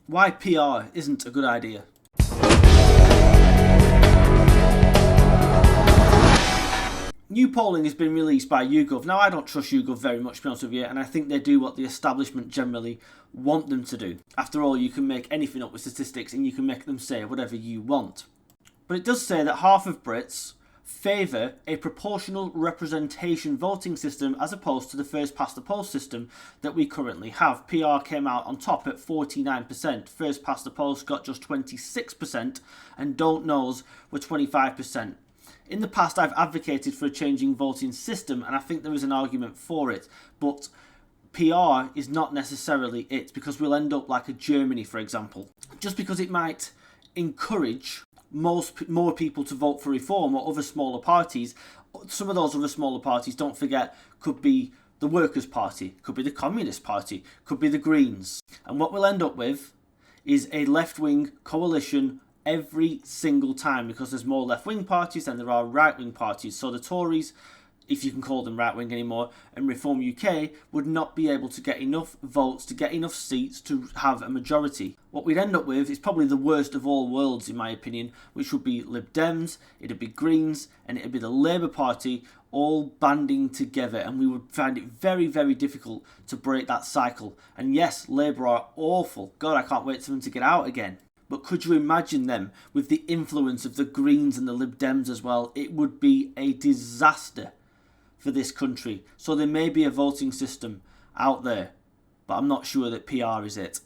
Why PR isn't a good idea. New polling has been released by YouGov. Now, I don't trust YouGov very much, to be honest with you, and I think they do what the establishment generally want them to do. After all, you can make anything up with statistics and you can make them say whatever you want. But it does say that half of Brits favour a proportional representation voting system as opposed to the first past the post system that we currently have. PR came out on top at 49%, first past the post got just 26%, and don't knows were 25%. In the past, I've advocated for a changing voting system, and I think there is an argument for it, but PR is not necessarily it, because we'll end up like a Germany, for example. Just because it might encourage more people to vote for Reform or other smaller parties, some of those other smaller parties, don't forget, could be the Workers' Party, could be the Communist Party, could be the Greens. And what we'll end up with is a left-wing coalition every single time, because there's more left-wing parties than there are right-wing parties. So the Tories, if you can call them right-wing anymore, and Reform UK would not be able to get enough votes, to get enough seats to have a majority. What we'd end up with is probably the worst of all worlds, in my opinion, which would be Lib Dems, it'd be Greens, and it'd be the Labour Party all banding together, and we would find it very, very difficult to break that cycle. And yes, Labour are awful. God, I can't wait for them to get out again. But could you imagine them with the influence of the Greens and the Lib Dems as well? It would be a disaster for this country. So there may be a voting system out there, but I'm not sure that PR is it.